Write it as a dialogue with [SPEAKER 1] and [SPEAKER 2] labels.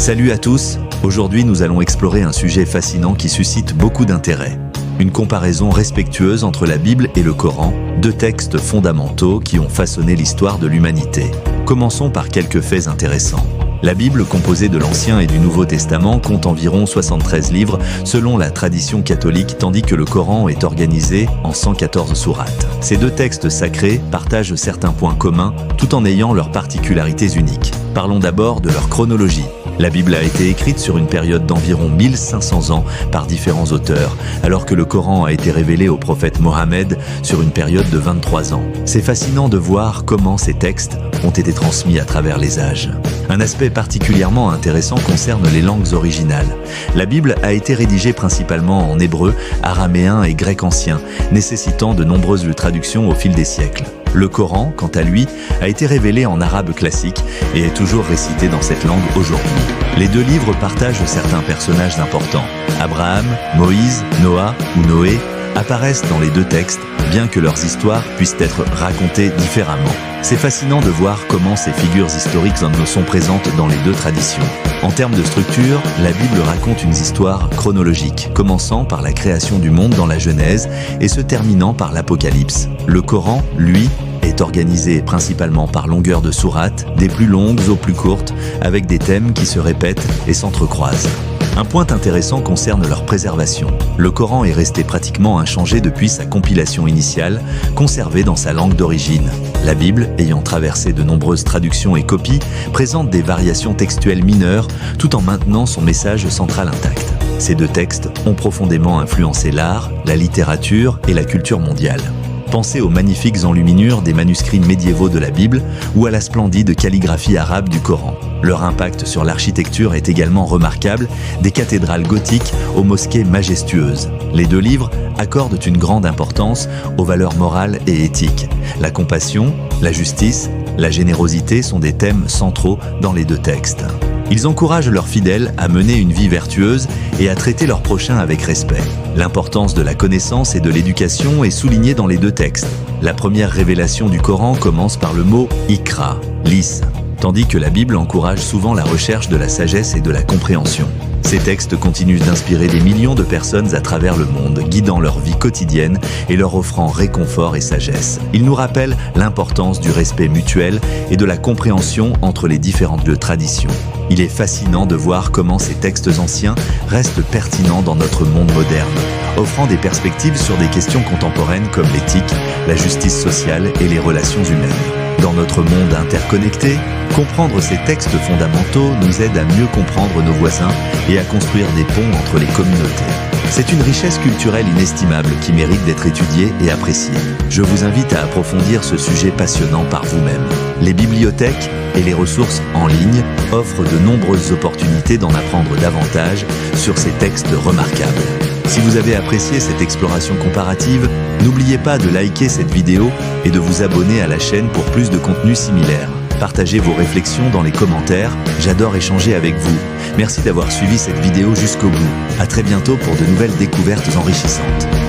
[SPEAKER 1] Salut à tous, aujourd'hui nous allons explorer un sujet fascinant qui suscite beaucoup d'intérêt. Une comparaison respectueuse entre la Bible et le Coran, deux textes fondamentaux qui ont façonné l'histoire de l'humanité. Commençons par quelques faits intéressants. La Bible, composée de l'Ancien et du Nouveau Testament, compte environ 73 livres selon la tradition catholique, tandis que le Coran est organisé en 114 sourates. Ces deux textes sacrés partagent certains points communs tout en ayant leurs particularités uniques. Parlons d'abord de leur chronologie. La Bible a été écrite sur une période d'environ 1500 ans par différents auteurs, alors que le Coran a été révélé au prophète Mohammed sur une période de 23 ans. C'est fascinant de voir comment ces textes ont été transmis à travers les âges. Un aspect particulièrement intéressant concerne les langues originales. La Bible a été rédigée principalement en hébreu, araméen et grec ancien, nécessitant de nombreuses traductions au fil des siècles. Le Coran, quant à lui, a été révélé en arabe classique et est toujours récité dans cette langue aujourd'hui. Les deux livres partagent certains personnages importants. Abraham, Moïse, Noah ou Noé apparaissent dans les deux textes, bien que leurs histoires puissent être racontées différemment. C'est fascinant de voir comment ces figures historiques sont présentes dans les deux traditions. En termes de structure, la Bible raconte une histoire chronologique, commençant par la création du monde dans la Genèse et se terminant par l'Apocalypse. Le Coran, lui, est organisé principalement par longueur de sourates, des plus longues aux plus courtes, avec des thèmes qui se répètent et s'entrecroisent. Un point intéressant concerne leur préservation. Le Coran est resté pratiquement inchangé depuis sa compilation initiale, conservé dans sa langue d'origine. La Bible, ayant traversé de nombreuses traductions et copies, présente des variations textuelles mineures, tout en maintenant son message central intact. Ces deux textes ont profondément influencé l'art, la littérature et la culture mondiale. Pensez aux magnifiques enluminures des manuscrits médiévaux de la Bible ou à la splendide calligraphie arabe du Coran. Leur impact sur l'architecture est également remarquable, des cathédrales gothiques aux mosquées majestueuses. Les deux livres accordent une grande importance aux valeurs morales et éthiques. La compassion, la justice, la générosité sont des thèmes centraux dans les deux textes. Ils encouragent leurs fidèles à mener une vie vertueuse et à traiter leurs prochains avec respect. L'importance de la connaissance et de l'éducation est soulignée dans les deux textes. La première révélation du Coran commence par le mot « Iqra », « lis », tandis que la Bible encourage souvent la recherche de la sagesse et de la compréhension. Ces textes continuent d'inspirer des millions de personnes à travers le monde, guidant leur vie quotidienne et leur offrant réconfort et sagesse. Ils nous rappellent l'importance du respect mutuel et de la compréhension entre les différentes traditions. Il est fascinant de voir comment ces textes anciens restent pertinents dans notre monde moderne, offrant des perspectives sur des questions contemporaines comme l'éthique, la justice sociale et les relations humaines. Dans notre monde interconnecté, comprendre ces textes fondamentaux nous aide à mieux comprendre nos voisins et à construire des ponts entre les communautés. C'est une richesse culturelle inestimable qui mérite d'être étudiée et appréciée. Je vous invite à approfondir ce sujet passionnant par vous-même. Les bibliothèques et les ressources en ligne offrent de nombreuses opportunités d'en apprendre davantage sur ces textes remarquables. Si vous avez apprécié cette exploration comparative, n'oubliez pas de liker cette vidéo et de vous abonner à la chaîne pour plus de contenus similaires. Partagez vos réflexions dans les commentaires, j'adore échanger avec vous. Merci d'avoir suivi cette vidéo jusqu'au bout. À très bientôt pour de nouvelles découvertes enrichissantes.